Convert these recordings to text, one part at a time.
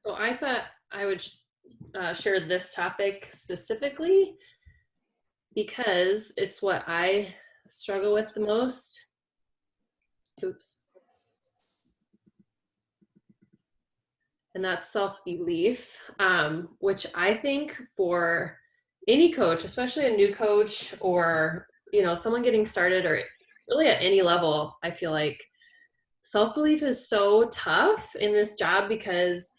So I thought I would share this topic specifically because it's what I struggle with the most. Oops. And that's self-belief, which I think for any coach, especially a new coach or, someone getting started or really at any level, I feel like self-belief is so tough in this job because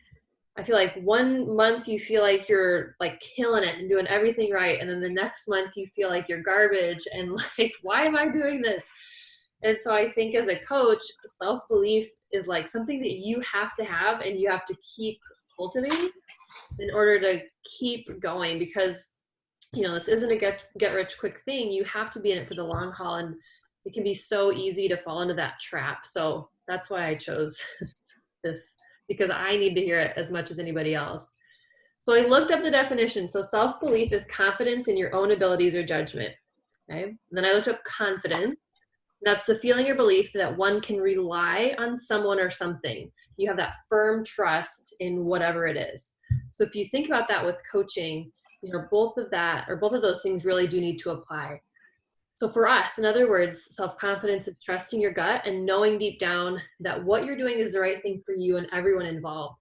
I feel like 1 month you feel like you're like killing it and doing everything right. And then the next month you feel like you're garbage and like, why am I doing this? And so I think as a coach, self-belief is like something that you have to have and you have to keep cultivating in order to keep going because, this isn't a get rich quick thing. You have to be in it for the long haul. And it can be so easy to fall into that trap. So that's why I chose this because I need to hear it as much as anybody else. So I looked up the definition. So self-belief is confidence in your own abilities or judgment. Okay. And then I looked up confidence. That's the feeling or belief that one can rely on someone or something. You have that firm trust in whatever it is. So if you think about that with coaching, both of those things really do need to apply. So for us, in other words, self-confidence is trusting your gut and knowing deep down that what you're doing is the right thing for you and everyone involved.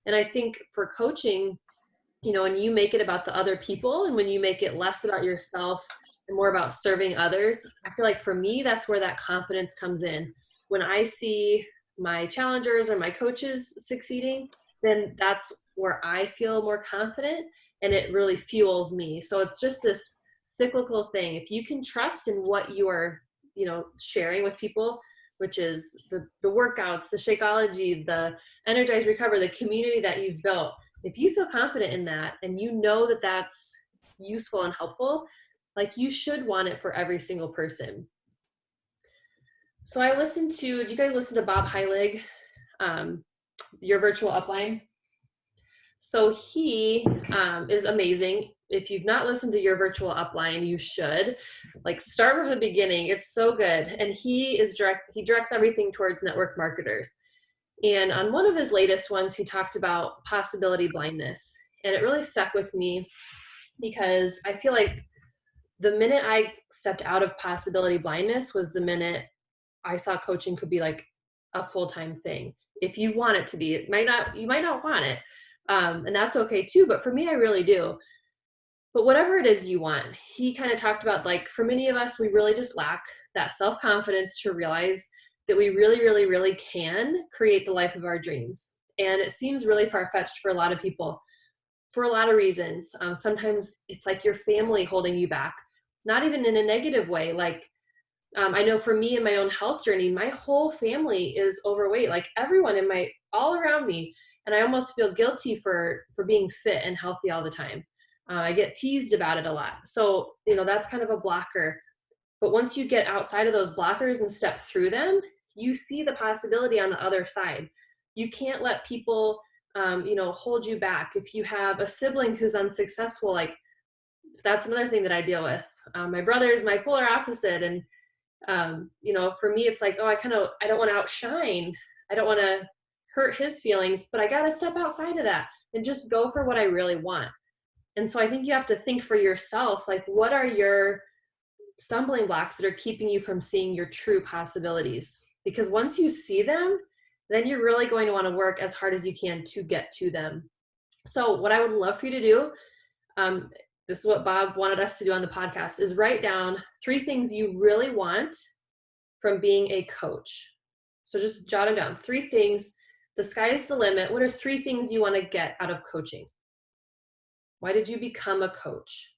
And I think for coaching, when you make it about the other people and when you make it less about yourself and more about serving others, I feel like for me, that's where that confidence comes in. When I see my challengers or my coaches succeeding, then that's where I feel more confident and it really fuels me. So it's just this cyclical thing. If you can trust in what you are, sharing with people, which is the workouts, the Shakeology, the Energize Recover, the community that you've built, if you feel confident in that and you know that that's useful and helpful, like you should want it for every single person. So I listened to, do you guys listen to Bob Heilig, Your Virtual Upline? So he is amazing. If you've not listened to Your Virtual Upline, you should. Like start from the beginning. It's so good. And he directs everything towards network marketers. And on one of his latest ones, he talked about possibility blindness. And it really stuck with me because I feel like the minute I stepped out of possibility blindness was the minute I saw coaching could be like a full-time thing. If you want it to be, you might not want it. And that's okay too. But for me, I really do. But whatever it is you want, he kind of talked about like, for many of us, we really just lack that self-confidence to realize that we really, really, really can create the life of our dreams. And it seems really far-fetched for a lot of people for a lot of reasons. Sometimes it's like your family holding you back, not even in a negative way. Like I know for me in my own health journey, my whole family is overweight, like everyone all around me. And I almost feel guilty for being fit and healthy all the time. I get teased about it a lot. So, that's kind of a blocker. But once you get outside of those blockers and step through them, you see the possibility on the other side. You can't let people, hold you back. If you have a sibling who's unsuccessful, like that's another thing that I deal with. My brother is my polar opposite. And, for me, it's like, oh, I don't want to outshine. I don't want to hurt his feelings, but I got to step outside of that and just go for what I really want. And so I think you have to think for yourself, like, what are your stumbling blocks that are keeping you from seeing your true possibilities? Because once you see them, then you're really going to want to work as hard as you can to get to them. So what I would love for you to do, this is what Bob wanted us to do on the podcast, is write down 3 things you really want from being a coach. So just jot them down. 3 things. The sky is the limit. What are 3 things you want to get out of coaching? Why did you become a coach?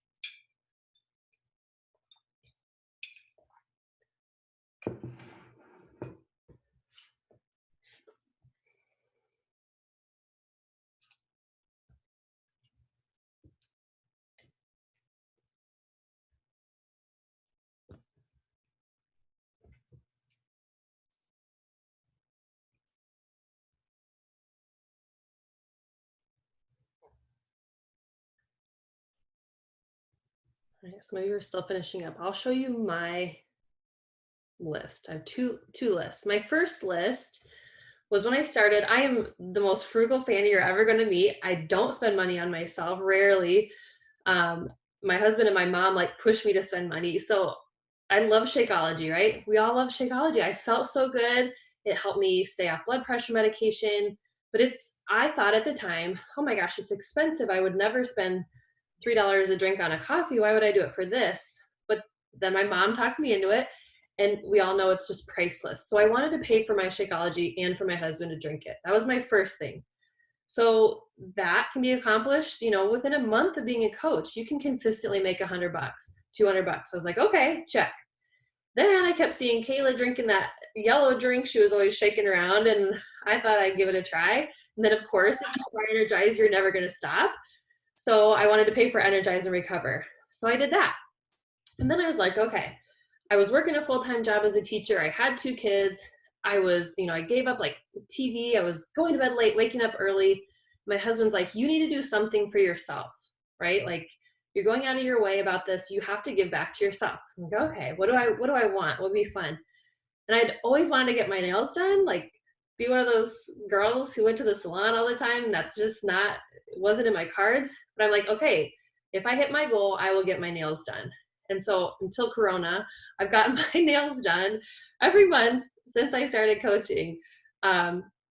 All right, so maybe we're still finishing up. I'll show you my list. I have two lists. My first list was when I started. I am the most frugal Fanny you're ever going to meet. I don't spend money on myself, rarely. Um, my husband and my mom like push me to spend money. So I love Shakeology, right? We all love Shakeology. I felt so good. It helped me stay off blood pressure medication. But I thought at the time, oh my gosh, it's expensive. I would never spend $3 a drink on a coffee. Why would I do it for this? But then my mom talked me into it. And we all know it's just priceless. So I wanted to pay for my Shakeology and for my husband to drink it. That was my first thing. So that can be accomplished, within a month of being a coach. You can consistently make $100, $200. So I was like, okay, check. Then I kept seeing Kayla drinking that yellow drink she was always shaking around, and I thought I'd give it a try. And then, of course, if you try Energize, you're never going to stop. So I wanted to pay for Energize and Recover. So I did that. And then I was like, okay, I was working a full-time job as a teacher. I had 2 kids. I gave up like TV. I was going to bed late, waking up early. My husband's like, you need to do something for yourself, right? Like, you're going out of your way about this. You have to give back to yourself. I'm like, okay, what do I want? What would be fun? And I'd always wanted to get my nails done, like be one of those girls who went to the salon all the time. That's just wasn't in my cards. But I'm like, okay, if I hit my goal, I will get my nails done. And so until Corona, I've gotten my nails done every month since I started coaching.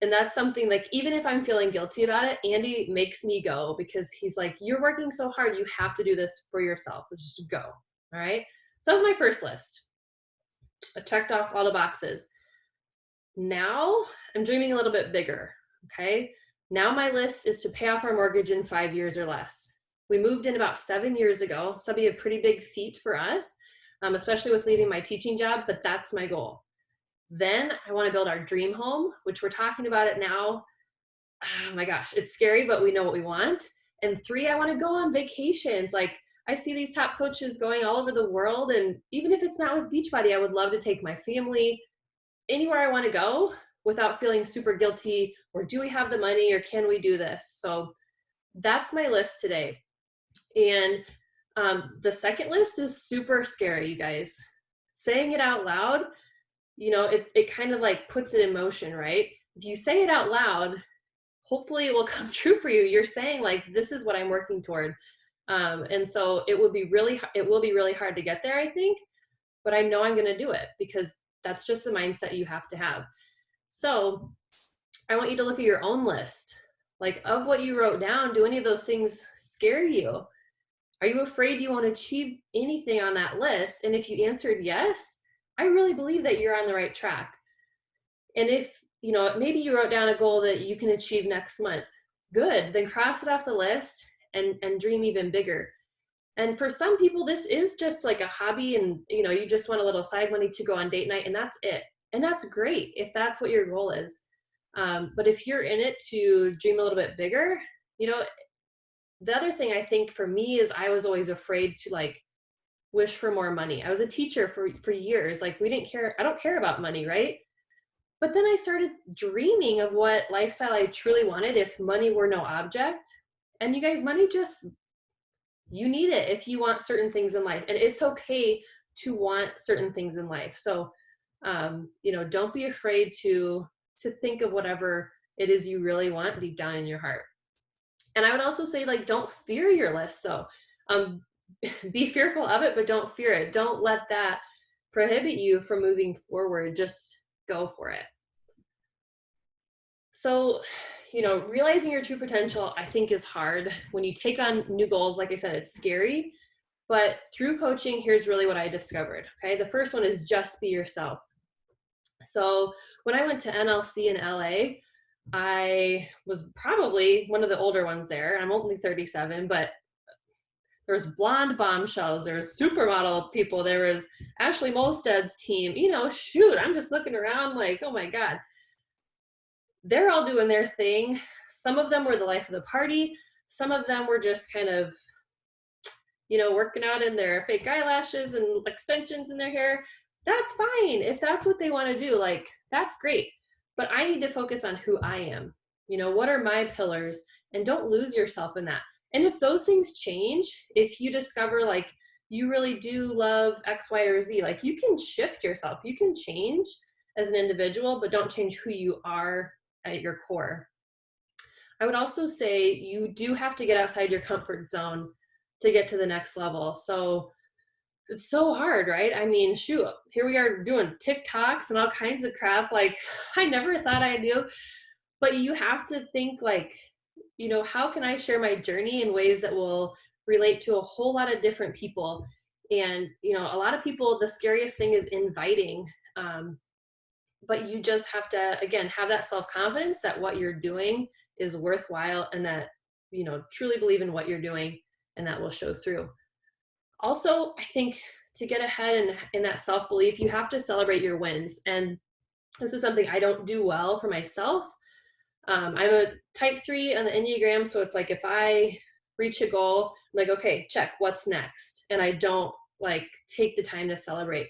And that's something, like, even if I'm feeling guilty about it, Andy makes me go, because he's like, you're working so hard. You have to do this for yourself. Let's just go. All right. So that was my first list. I checked off all the boxes. Now I'm dreaming a little bit bigger. Okay. Now my list is to pay off our mortgage in 5 years or less. We moved in about 7 years ago. So that'd be a pretty big feat for us, especially with leaving my teaching job, but that's my goal. Then I want to build our dream home, which we're talking about it now. Oh my gosh, it's scary, but we know what we want. And 3, I want to go on vacations. Like, I see these top coaches going all over the world. And even if it's not with Beachbody, I would love to take my family anywhere I want to go without feeling super guilty, or do we have the money, or can we do this? So that's my list today. And the second list is super scary, you guys. Saying it out loud, it kind of like puts it in motion, right? If you say it out loud, hopefully it will come true for you. You're saying, like, this is what I'm working toward. And so it will be really hard to get there, I think, but I know I'm going to do it, because that's just the mindset you have to have. So I want you to look at your own list. Like, of what you wrote down, do any of those things scare you? Are you afraid you won't achieve anything on that list? And if you answered yes, I really believe that you're on the right track. And if, maybe you wrote down a goal that you can achieve next month, good, then cross it off the list and dream even bigger. And for some people, this is just like a hobby, and, you just want a little side money to go on date night, and that's it. And that's great if that's what your goal is. But if you're in it to dream a little bit bigger, the other thing I think for me is I was always afraid to, like, wish for more money. I was a teacher for years. Like, I don't care about money, right? But then I started dreaming of what lifestyle I truly wanted if money were no object. And you guys, money you need it if you want certain things in life. And it's okay to want certain things in life. So, don't be afraid to think of whatever it is you really want deep down in your heart. And I would also say, like, don't fear your list, though. Be fearful of it, but don't fear it. Don't let that prohibit you from moving forward. Just go for it. So, realizing your true potential, I think, is hard. When you take on new goals, like I said, it's scary. But through coaching, here's really what I discovered. Okay. The first one is just be yourself. So when I went to NLC in LA, I was probably one of the older ones there. I'm only 37, but there was blonde bombshells. There was supermodel people. There was Ashley Molsted's team. Shoot, I'm just looking around like, oh my God. They're all doing their thing. Some of them were the life of the party. Some of them were just kind of, working out in their fake eyelashes and extensions in their hair. That's fine. If that's what they want to do, like, that's great. But I need to focus on who I am. What are my pillars? And don't lose yourself in that. And if those things change, if you discover, like, you really do love X, Y, or Z, like, you can shift yourself. You can change as an individual, but don't change who you are at your core. I would also say you do have to get outside your comfort zone to get to the next level. So it's so hard, right? I mean, shoot, here we are doing TikToks and all kinds of crap. Like, I never thought I'd do, but you have to think like, how can I share my journey in ways that will relate to a whole lot of different people? And, a lot of people, the scariest thing is inviting. But you just have to, again, have that self-confidence that what you're doing is worthwhile and that, truly believe in what you're doing, and that will show through. Also, I think to get ahead in that self-belief, you have to celebrate your wins. And this is something I don't do well for myself. I'm a type 3 on the Enneagram. So it's like, if I reach a goal, I'm like, okay, check, what's next? And I don't take the time to celebrate.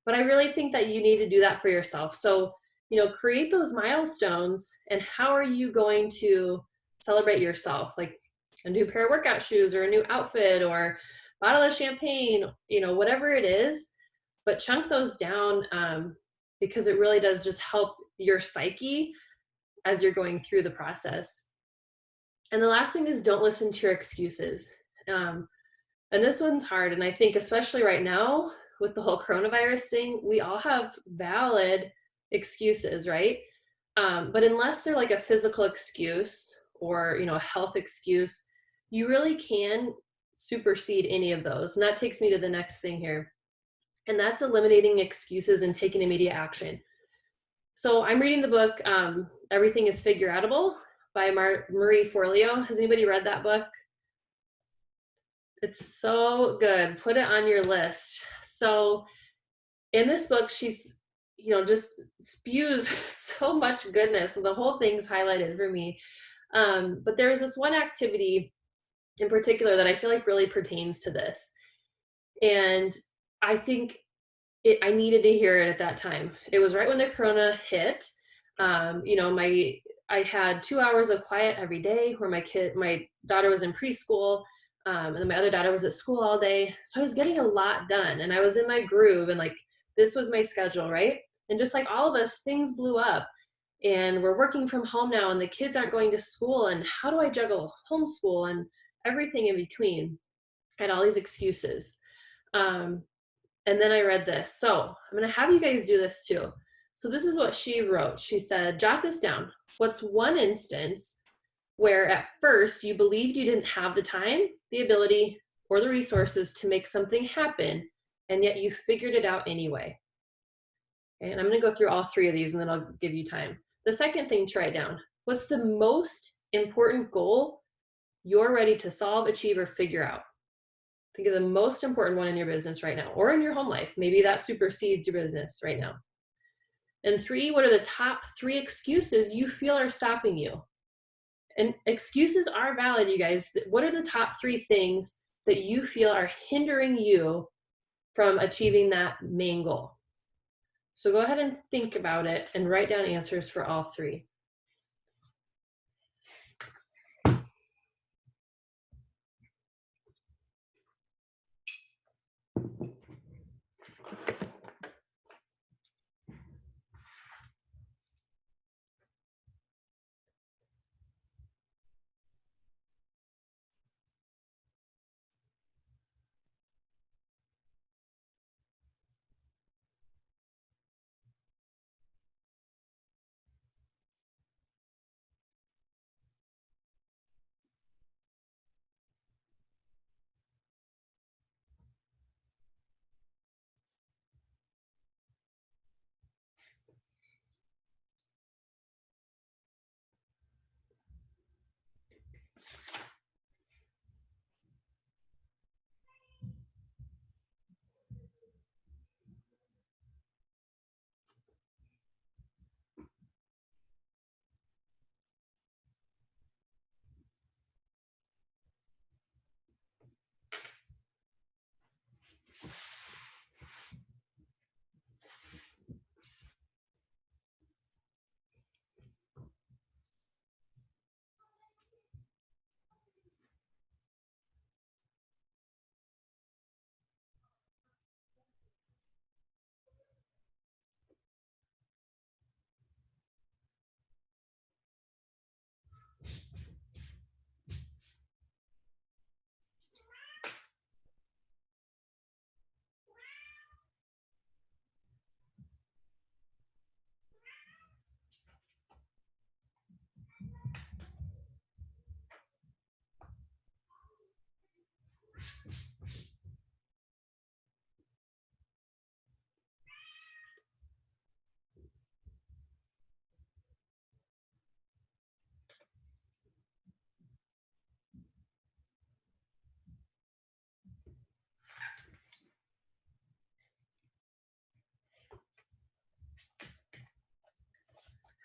But I really think that you need to do that for yourself. So, create those milestones. And how are you going to celebrate yourself? Like a new pair of workout shoes or a new outfit or bottle of champagne, whatever it is, but chunk those down, because it really does just help your psyche as you're going through the process. And the last thing is, don't listen to your excuses. And this one's hard. And I think especially right now with the whole coronavirus thing, we all have valid excuses, right? But unless they're like a physical excuse or, a health excuse, you really can supersede any of those. And that takes me to the next thing here. And that's eliminating excuses and taking immediate action. So I'm reading the book, Everything is Figure Outable by Marie Forleo. Has anybody read that book? It's so good. Put it on your list. So in this book, she's, just spews so much goodness. And the whole thing's highlighted for me. But there was this one activity in particular that I feel like really pertains to this. And I think I needed to hear it at that time. It was right when the corona hit. I had 2 hours of quiet every day where my daughter was in preschool, and then my other daughter was at school all day. So I was getting a lot done and I was in my groove, and this was my schedule, right? And just like all of us, things blew up and we're working from home now and the kids aren't going to school, and how do I juggle homeschool and everything in between? I had all these excuses. And then I read this. So I'm going to have you guys do this too. So this is what she wrote. She said, jot this down. What's one instance where at first you believed you didn't have the time, the ability, or the resources to make something happen, and yet you figured it out anyway? Okay, and I'm going to go through all three of these and then I'll give you time. The second thing to write down. What's the most important goal you're ready to solve, achieve, or figure out? Think of the most important one in your business right now, or in your home life. Maybe that supersedes your business right now. And 3, what are the top 3 excuses you feel are stopping you? And excuses are valid, you guys. What are the top 3 things that you feel are hindering you from achieving that main goal? So go ahead and think about it and write down answers for all 3.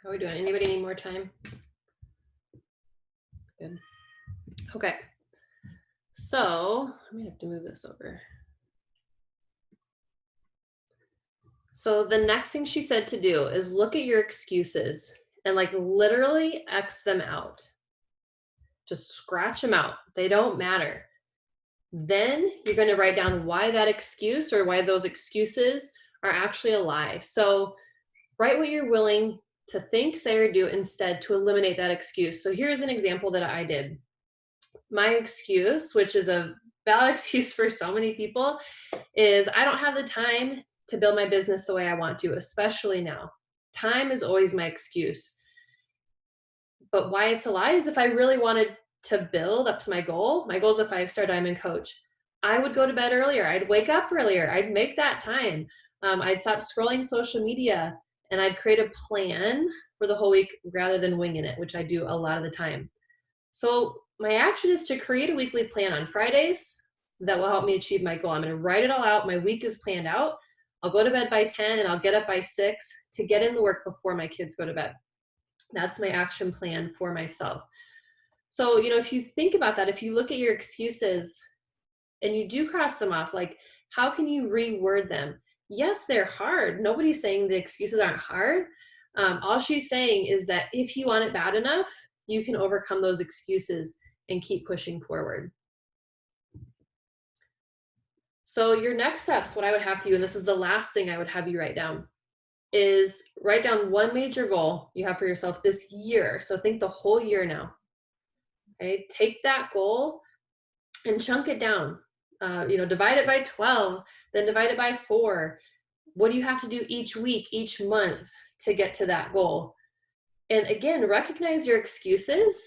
How are we doing? Anybody need more time? Good. Okay. So I may have to move this over. So the next thing she said to do is look at your excuses and like literally X them out. Just scratch them out. They don't matter. Then you're going to write down why that excuse or why those excuses are actually a lie. So write what you're willing to think, say, or do instead to eliminate that excuse. So here's an example that I did. My excuse, which is a valid excuse for so many people, is I don't have the time to build my business the way I want to, especially now. Time is always my excuse. But why it's a lie is if I really wanted to build up to my goal is a 5-star diamond coach, I would go to bed earlier. I'd wake up earlier. I'd make that time. I'd stop scrolling social media and I'd create a plan for the whole week rather than winging it, which I do a lot of the time. So my action is to create a weekly plan on Fridays that will help me achieve my goal. I'm going to write it all out. My week is planned out. I'll go to bed by 10 and I'll get up by 6 to get in the work before my kids go to bed. That's my action plan for myself. So, if you think about that, if you look at your excuses and you do cross them off, like how can you reword them? Yes, they're hard. Nobody's saying the excuses aren't hard. All she's saying is that if you want it bad enough, you can overcome those excuses and keep pushing forward. So your next steps, what I would have for you, and this is the last thing I would have you write down, is write down one major goal you have for yourself this year. So think the whole year now. Okay, take that goal and chunk it down. Divide it by 12, then divide it by 4. What do you have to do each week, each month to get to that goal? And again, recognize your excuses.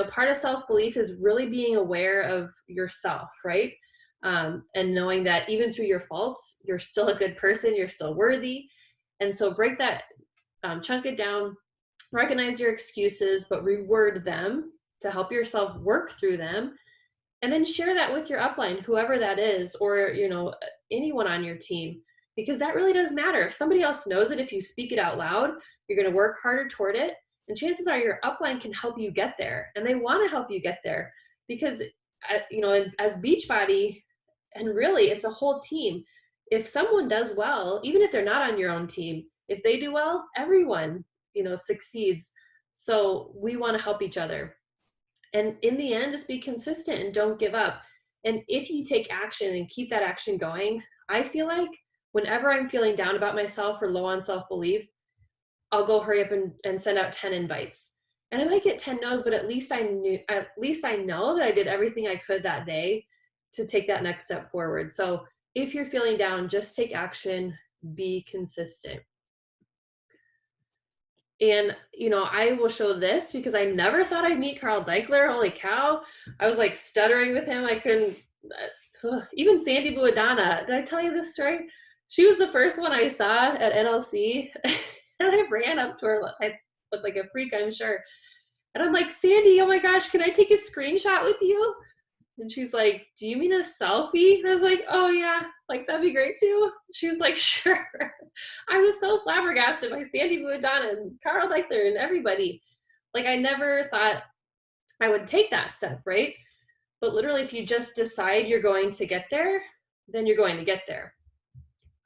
Part of self-belief is really being aware of yourself, right? And knowing that even through your faults, you're still a good person, you're still worthy. And so break that, chunk it down, recognize your excuses, but reword them to help yourself work through them. And then share that with your upline, whoever that is, or, anyone on your team, because that really does matter. If somebody else knows it, if you speak it out loud, you're going to work harder toward it. And chances are your upline can help you get there. And they want to help you get there because, as Beachbody, and really it's a whole team. If someone does well, even if they're not on your own team, if they do well, everyone, succeeds. So we want to help each other. And in the end, just be consistent and don't give up. And if you take action and keep that action going, I feel like whenever I'm feeling down about myself or low on self-belief, I'll go hurry up and send out 10 invites. And I might get 10 no's, but at least I know that I did everything I could that day to take that next step forward. So if you're feeling down, just take action, be consistent. And, I will show this because I never thought I'd meet Carl Deichler. Holy cow. I was like stuttering with him. I couldn't, even Sandy Buadana. Did I tell you this story? She was the first one I saw at NLC. And I ran up to her. I looked like a freak, I'm sure. And I'm like, Sandy, oh my gosh, can I take a screenshot with you? And she's like, do you mean a selfie? And I was like, oh yeah, like that'd be great too. She was like, sure. I was so flabbergasted by Sandy Buadana and Carl Deichler and everybody. Like I never thought I would take that step, right? But literally if you just decide you're going to get there, then you're going to get there.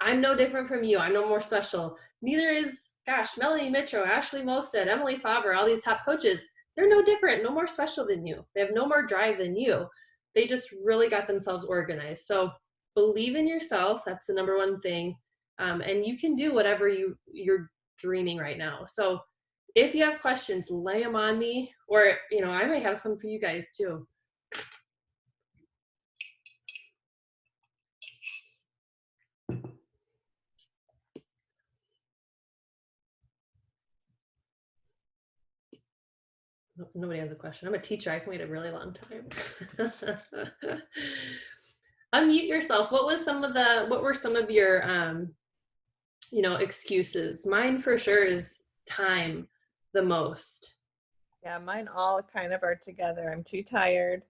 I'm no different from you. I'm no more special. Neither is, Melanie Mitro, Ashley Molstead, Emily Faber, all these top coaches. They're no different, no more special than you. They have no more drive than you. They just really got themselves organized. So believe in yourself. That's the number one thing. And you can do whatever you're dreaming right now. So if you have questions, lay them on me, or, I may have some for you guys too. Nobody has a question. I'm a teacher. I can wait a really long time. Unmute yourself. What were some of your, excuses? Mine for sure is time the most. Yeah, mine all kind of are together. I'm too tired,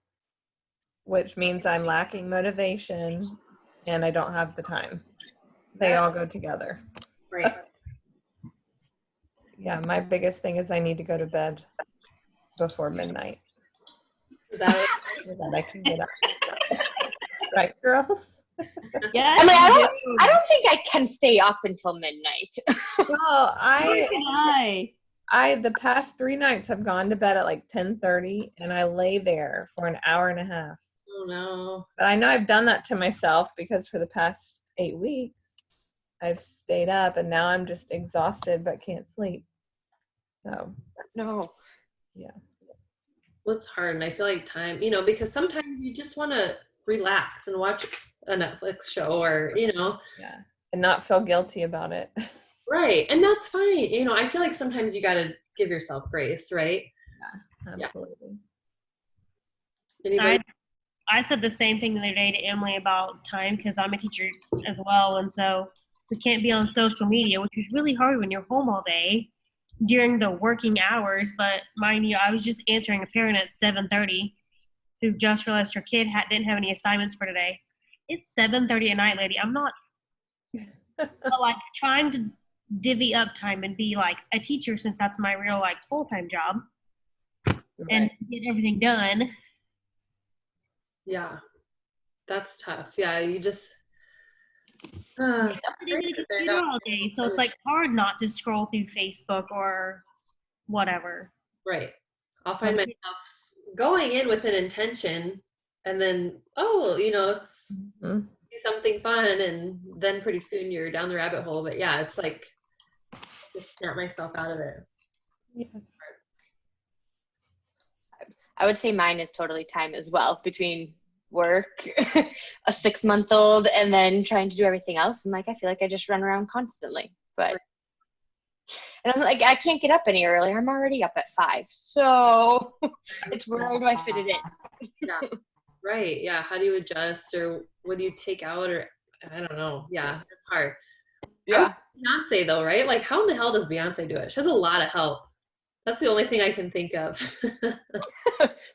which means I'm lacking motivation and I don't have the time. They all go together. Right. Yeah, my biggest thing is I need to go to bed before midnight Is that it? so that I can get up. Right, girls? Yes, I mean, you I do. don't think I can stay up until midnight. Well, Why? the past 3 nights have gone to bed at like 10:30 and I lay there for an hour and a half. Oh no. But I know I've done that to myself because for the past 8 weeks I've stayed up and now I'm just exhausted but can't sleep. So, No. yeah. Well, it's hard, and I feel like time, because sometimes you just want to relax and watch a Netflix show or, Yeah. And not feel guilty about it. right. And that's fine. I feel like sometimes you got to give yourself grace, right? Absolutely. Anybody? I said the same thing the other day to Emily about time because I'm a teacher as well, and so we can't be on social media, which is really hard when you're home all day during the working hours. But mind you, I was just answering a parent at 7:30 who just realized her kid didn't have any assignments for today. It's 7:30 at night, lady. I'm not but, like trying to divvy up time and be like a teacher since that's my real like full-time job and get everything done. Yeah, that's tough. Yeah, you just. Sitting at a computer all day, so it's like hard not to scroll through Facebook or whatever. Right. I'll find myself going in with an intention, and then it's do something fun, and then pretty soon you're down the rabbit hole. But yeah, it's like just snap myself out of it. Yes. I would say mine is totally time as well, between work, a 6-month-old, and then trying to do everything else. And I feel like I just run around constantly. And I'm like, I can't get up any earlier. I'm already up at 5. So it's where do I fit it in? Yeah. Right. Yeah. How do you adjust, or what do you take out, or I don't know. Yeah, it's hard. Yeah. Beyonce though, right? Like, how in the hell does Beyonce do it? She has a lot of help. That's the only thing I can think of.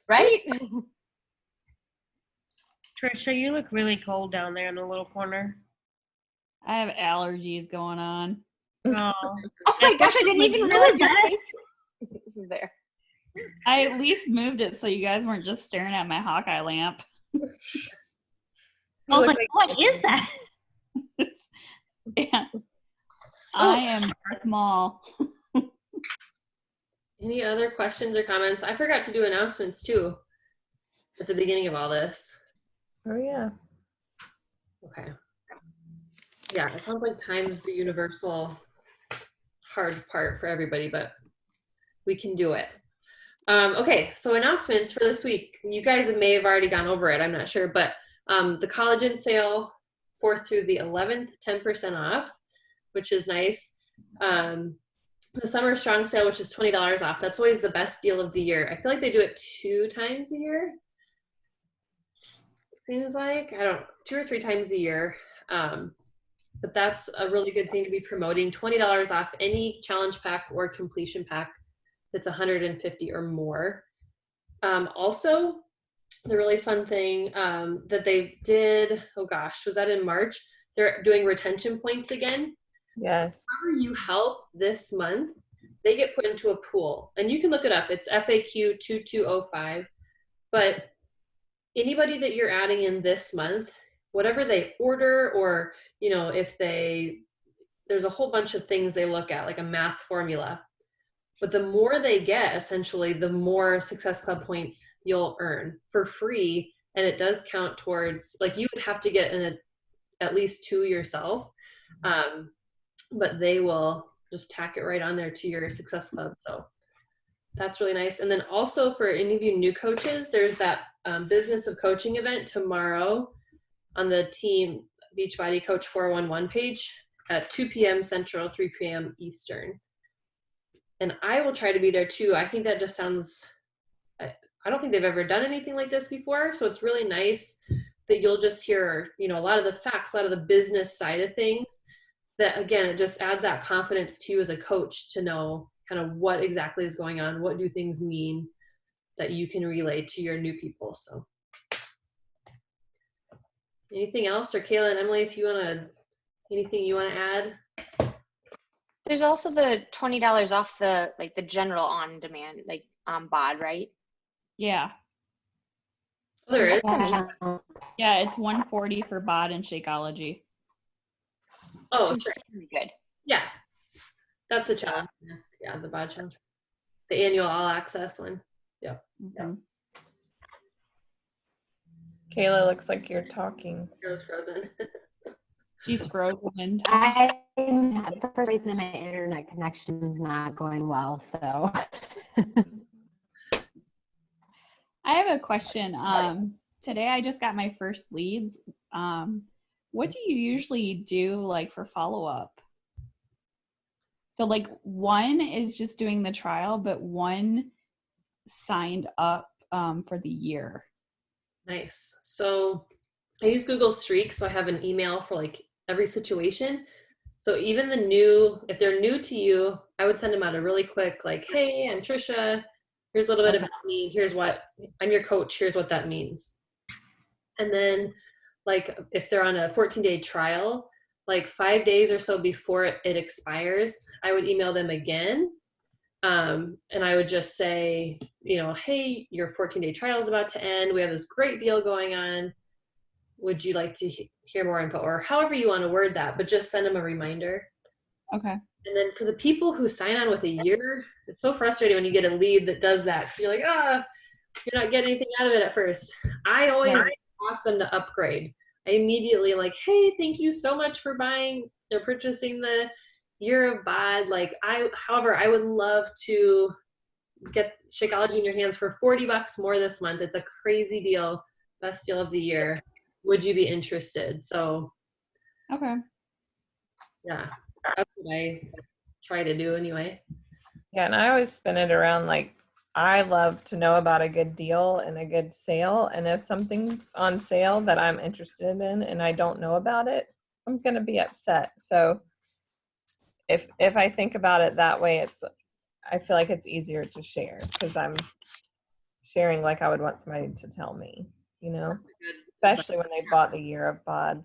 Right? Trisha, you look really cold down there in the little corner. I have allergies going on. Oh, Oh my gosh, I didn't even realize that. This is there. I at least moved it so you guys weren't just staring at my Hawkeye lamp. I was like, what is that? Yeah. I am Darth Maul. Any other questions or comments? I forgot to do announcements too at the beginning of all this. Oh, yeah. Okay. Yeah, it sounds like time's the universal hard part for everybody, but we can do it. Okay, so announcements for this week. You guys may have already gone over it, I'm not sure, but the collagen sale 4th through the 11th, 10% off, which is nice. The summer strong sale, which is $20 off. That's always the best deal of the year. I feel like they do it 2 times a year. Seems like, 2 or 3 times a year. But that's a really good thing to be promoting. $20 off any challenge pack or completion pack that's 150 or more. Also, the really fun thing that they did, oh gosh, was that in March? They're doing retention points again. Yes. So whoever you help this month, they get put into a pool. And you can look it up. It's FAQ 2205. But anybody that you're adding in this month, whatever they order, or if there's a whole bunch of things they look at, like a math formula. But the more they get, essentially, the more Success Club points you'll earn for free. And it does count towards, like, you would have to get at least 2 yourself. But they will just tack it right on there to your Success Club. So that's really nice. And then also for any of you new coaches, there's that Business of Coaching event tomorrow on the Team Beachbody Coach 411 page at 2 p.m. Central, 3 p.m. Eastern. And I will try to be there too. I think that just sounds, I don't think they've ever done anything like this before. So it's really nice that you'll just hear, a lot of the facts, a lot of the business side of things. That again, it just adds that confidence to you as a coach to know kind of what exactly is going on, what do things mean that you can relay to your new people. So anything else? Or Kayla and Emily, if you anything you want to add? There's also the $20 off the general on demand, BOD, right? Yeah. Oh, there is. Yeah, it's $140 for BOD and Shakeology. Oh, It's sure. really good. Yeah. That's a challenge. Yeah, the bod challenge. The annual all access one. Mhm. Kayla, looks like you're talking. It was frozen. She's frozen. For some reason my internet connection's not going well, so. I have a question. Today I just got my first leads. What do you usually do for follow-up? So one is just doing the trial, but one signed up for the year. Nice. So I use Google Streak, so I have an email for every situation. So even if they're new to you, I would send them out a really quick, hey, I'm Trisha. Here's a little bit about me. Here's what, I'm your coach. Here's what that means. And then if they're on a 14-day trial, 5 days or so before it expires, I would email them again. And I would just say, hey, your 14-day trial is about to end. We have this great deal going on. Would you like to hear more info? Or however you want to word that, but just send them a reminder. Okay. And then for the people who sign on with a year, it's so frustrating when you get a lead that does that. Because you're like, you're not getting anything out of it at first. I always ask them to upgrade. I immediately hey, thank you so much for purchasing the year of bod. However, I would love to get Shakeology in your hands for $40 more this month. It's a crazy deal. Best deal of the year. Would you be interested? So, Okay. yeah, that's what I try to do anyway. Yeah, and I always spin it around I love to know about a good deal and a good sale. And if something's on sale that I'm interested in and I don't know about it, I'm going to be upset. So if I think about it that way, I feel like it's easier to share because I'm sharing like I would want somebody to tell me, especially when they bought the year of bod.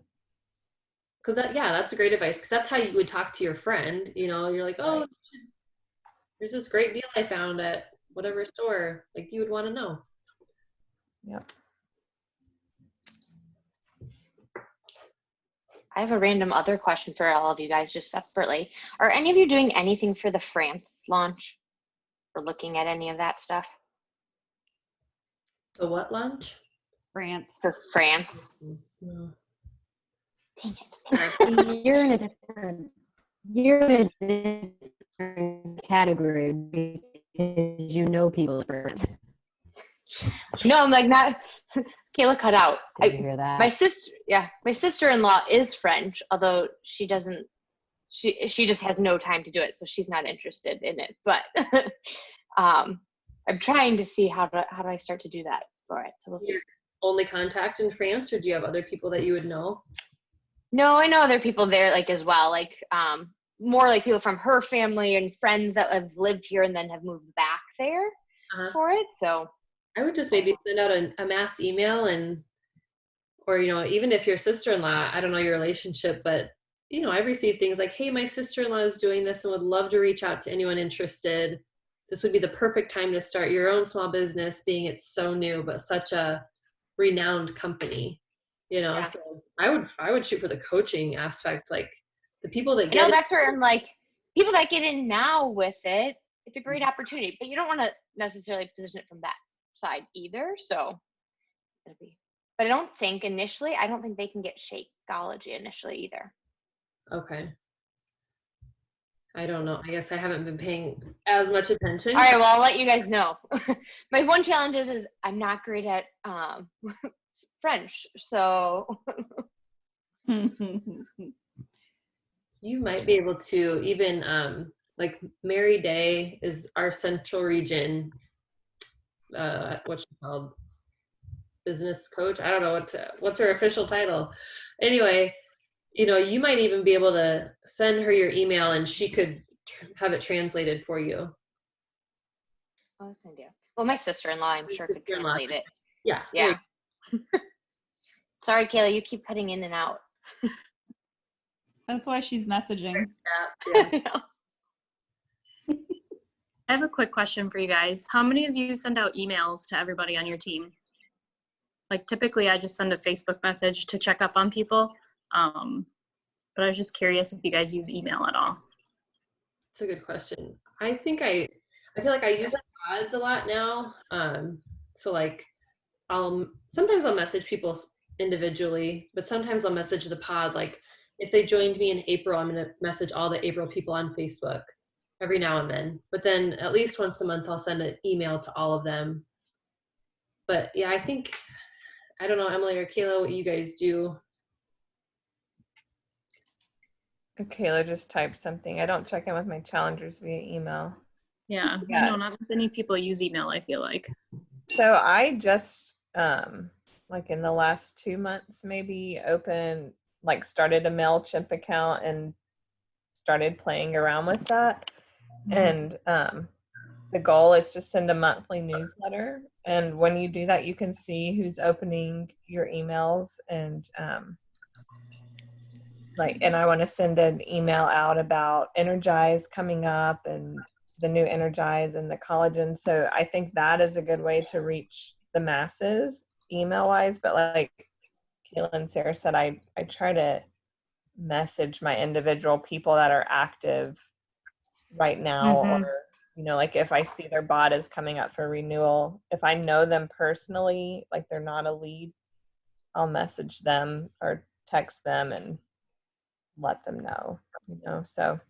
Because that's a great advice. Because that's how you would talk to your friend. You're like, oh, Right. there's this great deal I found at whatever store. You would want to know. Yep. I have a random other question for all of you guys just separately. Are any of you doing anything for the France launch or looking at any of that stuff? The what launch? France. For France? No. Dang it. You're in a different category because you know people first. No, I'm not. Kayla cut out. Did you hear that? My sister-in-law is French, although she doesn't. She just has no time to do it, so she's not interested in it. But I'm trying to see how do I start to do that for it. So we'll see. Your only contact in France, or do you have other people that you would know? No, I know other people there as well. More people from her family and friends that have lived here and then have moved back there for it. So I would just maybe send out a mass email or even if your sister-in-law, I don't know your relationship, but I've received things like, hey, my sister-in-law is doing this and would love to reach out to anyone interested. This would be the perfect time to start your own small business, being it's so new, but such a renowned company, so I would shoot for the coaching aspect, the people that get that's where I'm people that get in now with it, it's a great opportunity, but you don't want to necessarily position it from that side either. So but I don't think they can get Shakeology initially either. Okay. I don't know. I guess I haven't been paying as much attention. All right, well, I'll let you guys know. My one challenge is I'm not great at French, so You might be able to even Mary Day is our central region what's she called, business coach. I don't know what's her official title. Anyway, you might even be able to send her your email and she could have it translated for you. Oh, that's an idea. Well, my sister-in-law, I'm sure, could translate it. Yeah. Sorry, Kayla, you keep cutting in and out. That's why she's messaging. Yeah. I have a quick question for you guys. How many of you send out emails to everybody on your team? Like typically I just send a Facebook message to check up on people. But I was just curious if you guys use email at all. It's a good question. I feel like I use like pods a lot now. So like sometimes I'll message people individually, but sometimes I'll message the pod. Like if they joined me in April, I'm gonna message all the April people on Facebook every now and then. But then at least once a month I'll send an email to all of them. But yeah, I don't know, Emily or Kayla, what you guys do. Kayla just typed something. I don't check in with my challengers via email. Yeah. No, not many people use email, I feel like. So I just, like in the last 2 months, maybe started a MailChimp account and started playing around with that. And the goal is to send a monthly newsletter. And when you do that, you can see who's opening your emails and and I want to send an email out about Energize coming up and the new Energize and the collagen. So I think that is a good way to reach the masses email wise. But like Kayla and Sarah said, I try to message my individual people that are active right now, or, you know, like if I see their bot is coming up for renewal, if I know them personally, like they're not a lead, I'll message them or text them and let them know, you know. So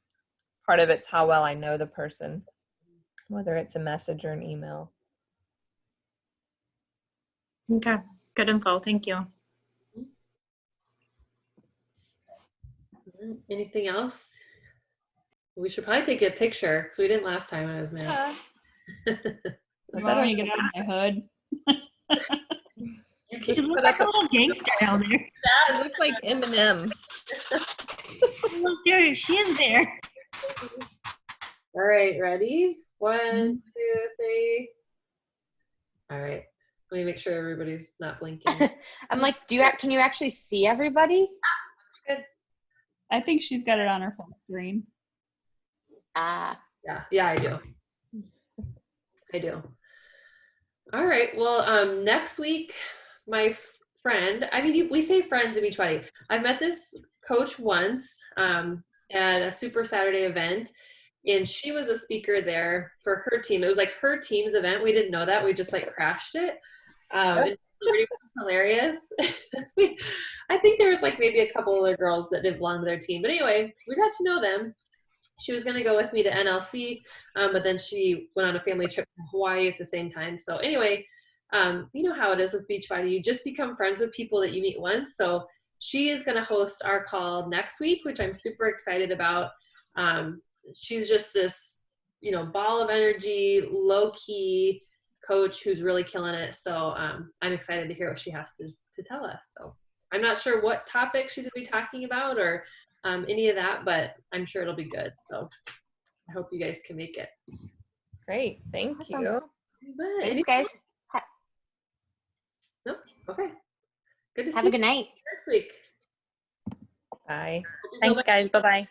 part of it's how well I know the person, whether it's a message or an email. Okay, good info. Thank you. Anything else? We should probably take a picture because we didn't last time when I was mad. Let me get out of my hood. You look like a little gangster down there. Yeah, it looks like Eminem. Look, there she is there. All right, ready? 1, 2, 3. All right. Let me make sure everybody's not blinking. I'm like, can you actually see everybody? Looks good. I think she's got it on her full screen. Yeah, I do. All right. Well, next week, my friend, we say friends in Beachbody. I've met this coach once at a Super Saturday event, and she was a speaker there for her team. It was like her team's event. We didn't know that. We just like crashed it. It was hilarious. I think there was like maybe a couple other girls that didn't belong to their team. But anyway, we got to know them. She was going to go with me to NLC, but then she went on a family trip to Hawaii at the same time. So anyway, you know how it is with Beachbody. You just become friends with people that you meet once. So she is going to host our call next week, which I'm super excited about. She's just this, you know, ball of energy, low-key coach who's really killing it. So I'm excited to hear what she has to tell us. So I'm not sure what topic she's going to be talking about or any of that, but I'm sure it'll be good. So I hope you guys can make it. Great. Thank Awesome. you. Thanks, guys. No? Okay. Good to see you. Have a good night. Next week. Bye. Thanks, guys. Bye-bye.